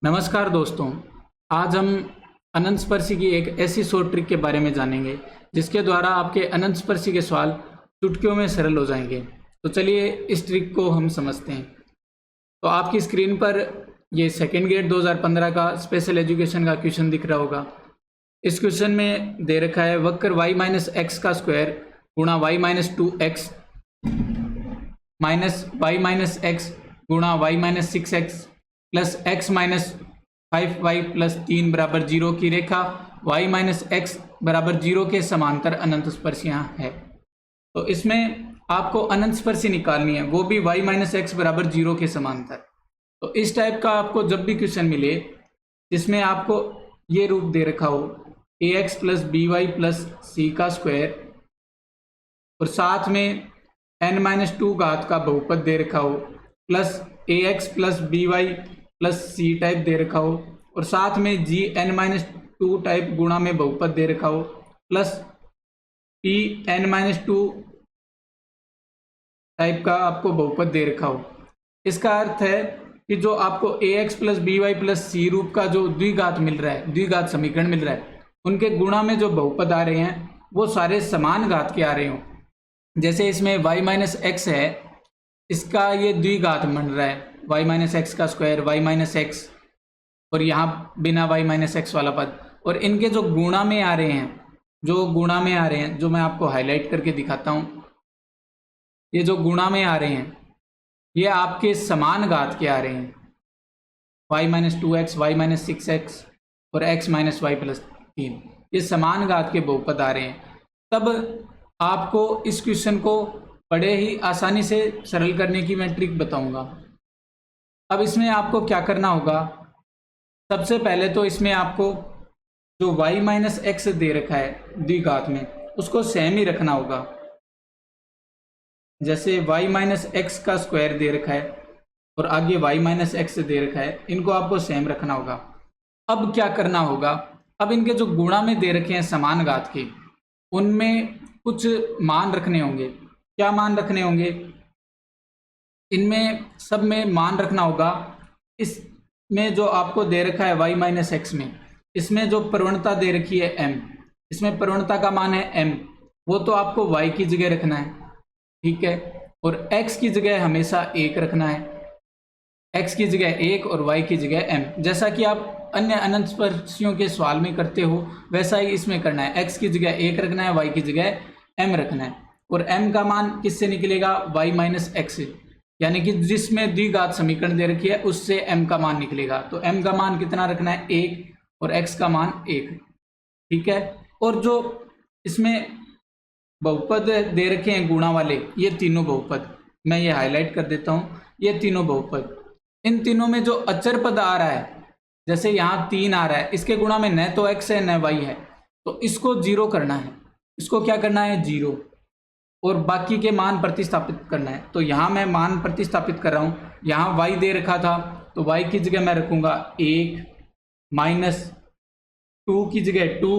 नमस्कार दोस्तों, आज हम अनंत स्पर्शी की एक ऐसी शॉर्ट ट्रिक के बारे में जानेंगे जिसके द्वारा आपके अनंत स्पर्शी के सवाल चुटकियों में सरल हो जाएंगे। तो चलिए इस ट्रिक को हम समझते हैं। तो आपकी स्क्रीन पर ये सेकेंड गेट 2015 का स्पेशल एजुकेशन का क्वेश्चन दिख रहा होगा। इस क्वेश्चन में दे रखा है वक्र y माइनस एक्स का स्क्वायर गुणा y minus 2x minus y minus X गुणा y minus 6x plus x minus 5y plus 3 बराबर 0 की रेखा y माइनस एक्स बराबर 0 के समांतर अनंत स्पर्शियां है। तो इसमें आपको अनंत स्पर्शी निकालनी है, वो भी y माइनस एक्स बराबर 0 के समांतर। तो इस टाइप का आपको जब भी क्वेश्चन मिले जिसमें आपको ये रूप दे रखा हो ax plus B Y plus C का स्क्वायर और साथ में n माइनस 2 घात का बहुपद दे रखा हो plus ax plus B Y plus C type दे रखा हो और साथ में जी n माइनस 2 टाइप गुणा में बहुपद दे रखा हो plus P n minus 2 type का आपको बहुपद दे रखा हो। इसका अर्थ है कि जो आपको ax plus B Y plus C रूप का जो द्विघात मिल रहा है, द्विघात समीकरण मिल रहा है, उनके गुणा में जो बहुपद आ रहे हैं वो सारे समान घात के आ रहे हो। जैसे इसमें y माइनस एक्स है, इसका ये द्विघात बन रहा है y माइनस एक्स का स्क्वायर y माइनस एक्स और यहाँ बिना y माइनस एक्स वाला पद, और इनके जो गुणा में आ रहे हैं, जो मैं आपको हाईलाइट करके दिखाता हूँ, ये जो गुणा में आ रहे हैं ये आपके समान घात के आ रहे हैं, y minus 2x y minus 6x और x माइनस वाई प्लस 3, ये समान घात के बहुपद आ रहे हैं। तब आपको इस क्वेश्चन को बड़े ही आसानी से सरल करने की मैं ट्रिक बताऊंगा। अब इसमें आपको क्या करना होगा, सबसे पहले तो इसमें आपको जो y माइनस एक्स दे रखा है द्विघात में उसको सेम ही रखना होगा। जैसे y माइनस एक्स का स्क्वायर दे रखा है और आगे y माइनस एक्स दे रखा है, इनको आपको सेम रखना होगा। अब क्या करना होगा, अब इनके जो गुणा में दे रखे हैं समान घात के, उनमें कुछ मान रखने होंगे। क्या मान रखने होंगे, इनमें सब में मान रखना होगा। इसमें जो आपको दे रखा है y माइनस एक्स में, इसमें जो प्रवणता दे रखी है m, इसमें प्रवणता का मान है m, वो तो आपको y की जगह रखना है, ठीक है, और x की जगह हमेशा 1 रखना है, x की जगह 1 और y की जगह m। जैसा कि आप अन्य अनंत स्पर्शियों के सवाल में करते हो वैसा ही इसमें करना है, x की जगह 1 रखना है, y की जगह m रखना है। और m का मान किससे निकलेगा, y माइनस एक्स, यानी कि जिसमें द्विघात समीकरण दे रखी है उससे m का मान निकलेगा। तो m का मान कितना रखना है, 1, और x का मान 1, ठीक है। और जो इसमें बहुपद दे रखे हैं गुणा वाले, ये तीनों बहुपद मैं ये हाईलाइट कर देता हूँ, ये तीनों बहुपद, इन तीनों में जो अचर पद आ रहा है, जैसे यहाँ 3 आ रहा है, इसके गुणा में न तो x है न y है, तो इसको 0 करना है। इसको क्या करना है, 0, और बाकी के मान प्रतिस्थापित करना है। तो यहाँ मैं मान प्रतिस्थापित कर रहा हूँ, यहाँ y दे रखा था तो y की जगह मैं रखूँगा 1, माइनस 2 की जगह 2,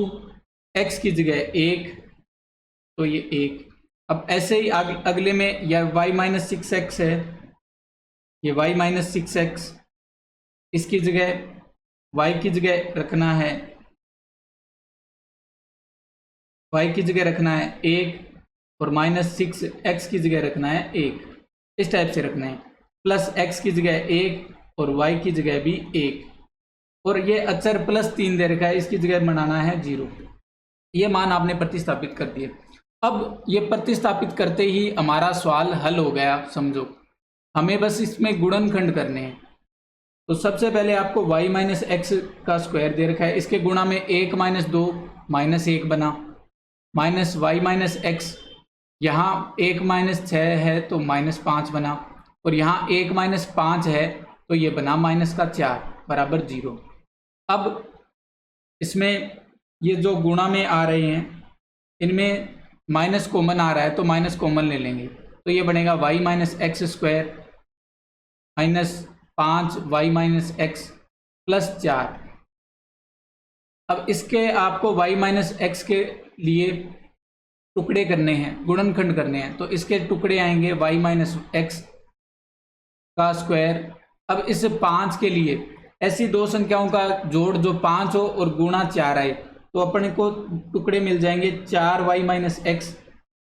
x की जगह 1, तो ये 1। अब ऐसे ही अगले में यह y माइनस 6x है, ये y माइनस 6x, इसकी जगह y की जगह रखना है, y की जगह रखना है 1 और माइनस 6x की जगह रखना है 1, इस टाइप से रखना है, प्लस x की जगह 1 और y की जगह भी 1, और ये अचर प्लस 3 दे रखा है, इसकी जगह बनाना है 0। ये मान आपने प्रतिस्थापित कर दिए। अब ये प्रतिस्थापित करते ही हमारा सवाल हल हो गया, समझो। हमें बस इसमें गुणनखंड करने हैं। तो सबसे पहले आपको y माइनस एक्स का स्क्वायर दे रखा है, इसके गुणा में 1 माइनस 2 माइनस 1 बना, माइनस y माइनस एक्स, यहाँ 1 माइनस 6 है तो माइनस 5 बना, और यहाँ 1 माइनस 5 है तो ये बना माइनस का 4 बराबर 0। अब इसमें ये जो गुणा में आ रहे हैं इनमें माइनस कॉमन आ रहा है तो माइनस कॉमन ले लेंगे, तो ये बनेगा y minus x square minus 5 y minus X plus 4। अब इसके आपको y माइनस एक्स के लिए टुकड़े करने हैं, गुणनखंड करने हैं, तो इसके टुकड़े आएंगे y माइनस एक्स का स्क्वायर। अब इस 5 के लिए ऐसी दो संख्याओं का जोड़ जो 5 हो और गुणा 4 आए तो अपने को टुकड़े मिल जाएंगे 4y माइनस एक्स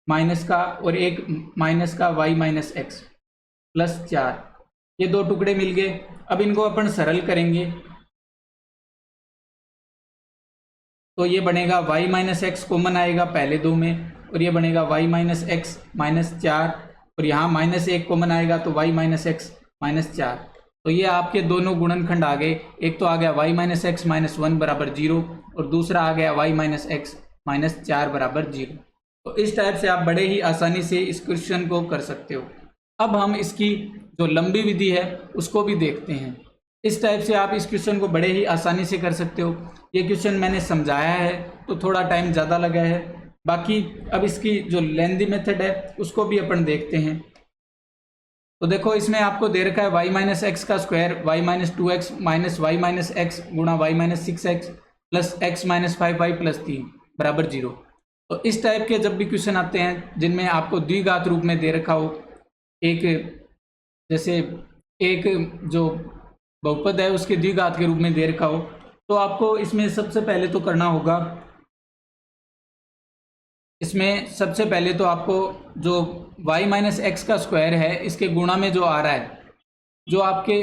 माइनस का और एक माइनस का y माइनस एक्स प्लस 4। ये दो टुकड़े मिल गए। अब इनको अपन सरल करेंगे तो ये बनेगा y माइनस एक्स कॉमन आएगा पहले दो में और ये बनेगा y माइनस एक्स माइनस 4 और यहाँ माइनस 1 कॉमन आएगा तो y माइनस एक्स माइनस 4। तो ये आपके दोनों गुणनखंड आ गए। एक तो आ गया y माइनस एक्स माइनस 1 बराबर 0 और दूसरा आ गया y माइनस एक्स माइनस 4 बराबर 0। तो इस टाइप से आप बड़े ही आसानी से इस क्वेश्चन को कर सकते हो। अब हम इसकी जो लंबी विधि है उसको भी देखते हैं। इस टाइप से आप इस क्वेश्चन को बड़े ही आसानी से कर सकते हो। ये क्वेश्चन मैंने समझाया है तो थोड़ा टाइम ज़्यादा लगा है। बाकी अब इसकी जो लेंदी मेथड है उसको भी अपन देखते हैं। तो देखो इसमें आपको दे रखा है y माइनस एक्स का square y minus 2x minus Y minus X गुणा y minus 6x plus x minus 5y plus 3 बराबर 0। तो इस टाइप के जब भी क्वेश्चन आते हैं जिनमें आपको द्विघात रूप में दे रखा हो, एक जैसे एक जो बहुपद है उसके द्विघात के रूप में दे रखा हो, तो आपको इसमें सबसे पहले तो करना होगा, इसमें सबसे पहले तो आपको जो y माइनस एक्स का स्क्वायर है इसके गुणा में जो आ रहा है, जो आपके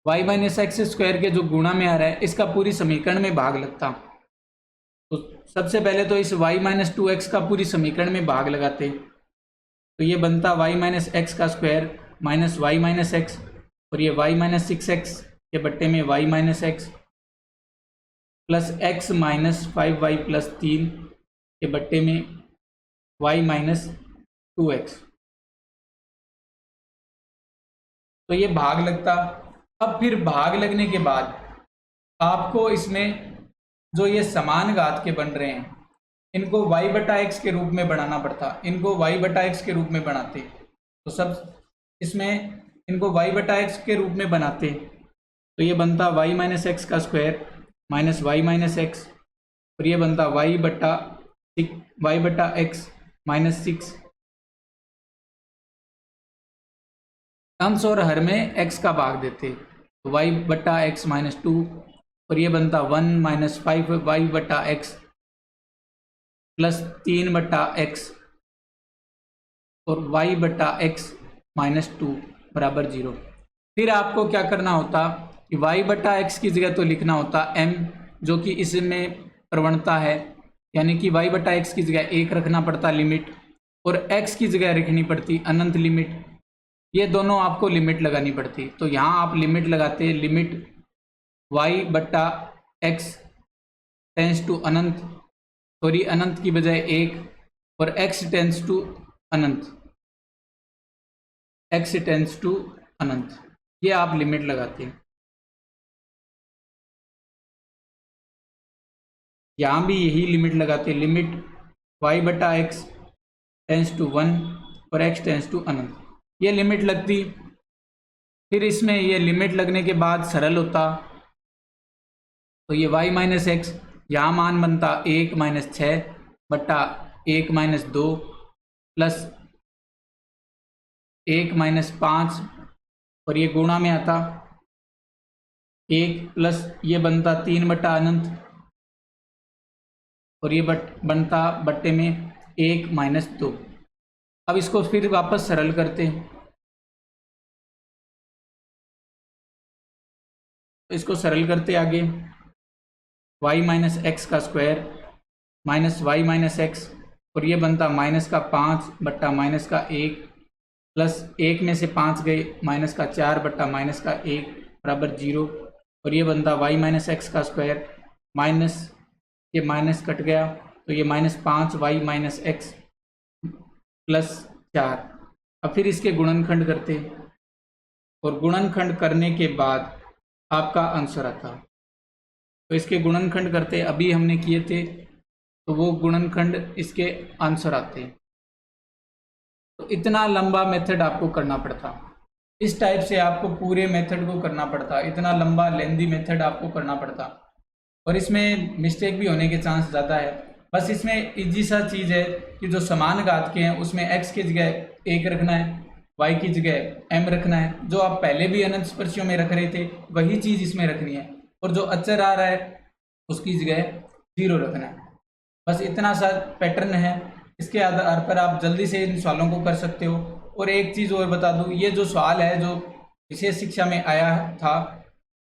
y माइनस एक्स स्क्वायर के जो गुणा में आ रहा है इसका पूरी समीकरण में भाग लगता। तो सबसे पहले तो इस y माइनस 2x का पूरी समीकरण में भाग लगाते तो ये बनता y माइनस एक्स का square minus Y minus X और ये y माइनस 6x के बट्टे में y minus X plus x minus 5y plus 3 के बट्टे में y माइनस 2x। तो ये भाग लगता। अब फिर भाग लगने के बाद आपको इसमें जो ये समान घात के बन रहे हैं इनको y बटा एक्स के रूप में बनाना पड़ता। इनको y बटा एक्स के रूप में बनाते तो सब इसमें इनको y बटा एक्स के रूप में बनाते तो ये बनता y माइनस एक्स का square minus Y minus X और ये बनता y बटा एक्स माइनस 6। अंश और हर में x का भाग देते तो y बटा एक्स माइनस 2 और ये बनता 1 माइनस 5y बटा एक्स प्लस 3 बटा एक्स और y बटा एक्स माइनस 2 बराबर 0। फिर आपको क्या करना होता कि y बटा एक्स की जगह तो लिखना होता m, जो कि इसमें प्रवणता है, यानी कि y बटा एक्स की जगह 1 रखना पड़ता लिमिट और x की जगह रखनी पड़ती अनंत लिमिट। ये दोनों आपको लिमिट लगानी पड़ती। तो यहाँ आप लिमिट लगाते, लिमिट y बटा एक्स टेंस टू अनंत, सॉरी अनंत की बजाय 1 और x टेंस टू अनंत, x टेंस टू अनंत, ये आप लिमिट लगाते हैं। यहाँ भी यही लिमिट लगाते, लिमिट y बटा एक्स टेंस टू 1 और x टेंस टू अनंत, ये लिमिट लगती। फिर इसमें ये लिमिट लगने के बाद सरल होता तो ये y माइनस एक्स यहाँ मान बनता 1 माइनस 6 बटा 1 माइनस 2 प्लस 1 माइनस 5 और ये गुणा में आता 1 प्लस ये बनता 3 बटा अनंत और ये बनता बट्टे में 1 माइनस 2। अब इसको फिर वापस सरल करते हैं तो इसको सरल करते आगे y माइनस एक्स का square minus Y minus X और ये बनता माइनस का 5 बट्टा माइनस का 1 प्लस 1 में से 5 गए माइनस का 4 बट्टा माइनस का 1 बराबर 0 और ये बनता y माइनस एक्स का स्क्वायर माइनस ये माइनस कट गया तो ये minus 5y minus X plus 4। अब फिर इसके गुणनखंड करते और गुणनखंड करने के बाद आपका आंसर आता। तो इसके गुणनखंड करते अभी हमने किए थे तो वो गुणनखंड इसके आंसर आते। तो इतना लंबा मेथड आपको करना पड़ता, इस टाइप से आपको पूरे मेथड को करना पड़ता, इतना लंबा लेंदी मेथड आपको करना पड़ता और इसमें मिस्टेक भी होने के चांस ज़्यादा है। बस इसमें इजी सा चीज़ है कि जो समान घात के हैं उसमें x की जगह 1 रखना है y की जगह m रखना है। जो आप पहले भी अनंत स्पर्शियों में रख रहे थे वही चीज़ इसमें रखनी है, और जो अचर आ रहा है उसकी जगह 0 रखना है। बस इतना सा पैटर्न है, इसके आधार पर आप जल्दी से इन सवालों को कर सकते हो। और एक चीज़ और बता दूं, ये जो सवाल है जो विशेष शिक्षा में आया था,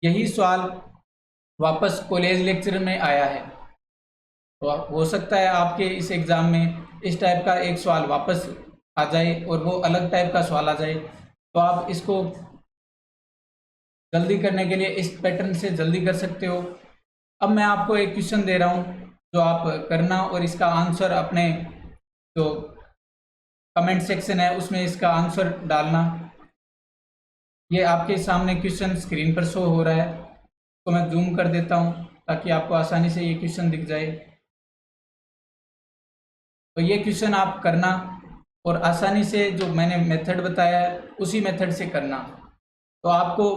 यही सवाल वापस कॉलेज लेक्चर में आया है। तो हो सकता है आपके इस एग्ज़ाम में इस टाइप का एक सवाल वापस आ जाए और वो अलग टाइप का सवाल आ जाए, तो आप इसको जल्दी करने के लिए इस पैटर्न से जल्दी कर सकते हो। अब मैं आपको एक क्वेश्चन दे रहा हूँ जो आप करना, और इसका आंसर अपने जो कमेंट सेक्शन है उसमें इसका आंसर डालना। ये आपके सामने क्वेश्चन स्क्रीन पर शो हो रहा है, तो मैं जूम कर देता हूँ ताकि आपको आसानी से ये क्वेश्चन दिख जाए। तो ये क्वेश्चन आप करना और आसानी से जो मैंने मेथड बताया है उसी मेथड से करना, तो आपको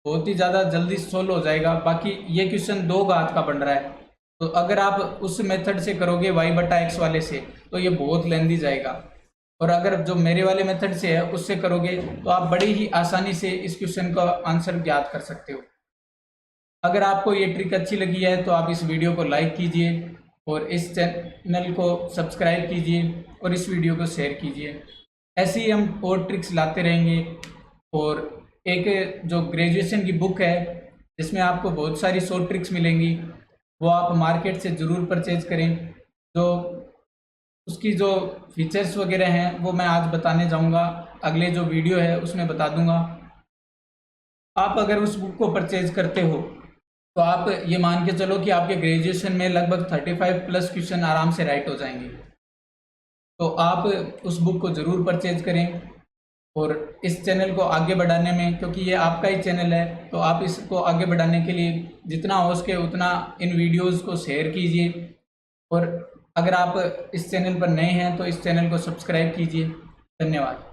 बहुत ही ज़्यादा जल्दी सोल्व हो जाएगा। बाकी ये क्वेश्चन 2 घात का बन रहा है, तो अगर आप उस मेथड से करोगे y/x वाले से तो ये बहुत लेंदी जाएगा, और अगर जो मेरे वाले मेथड से है उससे करोगे तो आप बड़ी ही आसानी से इस क्वेश्चन का आंसर ज्ञात कर सकते हो। अगर आपको ये ट्रिक अच्छी लगी है तो आप इस वीडियो को लाइक कीजिए और इस चैनल को सब्सक्राइब कीजिए और इस वीडियो को शेयर कीजिए। ऐसे ही हम और ट्रिक्स लाते रहेंगे। और एक जो ग्रेजुएशन की बुक है जिसमें आपको बहुत सारी शॉर्ट ट्रिक्स मिलेंगी, वो आप मार्केट से ज़रूर परचेज करें। जो उसकी जो फीचर्स वगैरह हैं वो मैं आज बताने जाऊंगा, अगले जो वीडियो है उसमें बता दूंगा। आप अगर उस बुक को परचेज करते हो तो आप ये मान के चलो कि आपके ग्रेजुएशन में लगभग 35+ क्वेश्चन आराम से राइट हो जाएंगे। तो आप उस बुक को ज़रूर परचेज करें, और इस चैनल को आगे बढ़ाने में, क्योंकि ये आपका ही चैनल है, तो आप इसको आगे बढ़ाने के लिए जितना हो सके उतना इन वीडियोस को शेयर कीजिए। और अगर आप इस चैनल पर नए हैं तो इस चैनल को सब्सक्राइब कीजिए। धन्यवाद।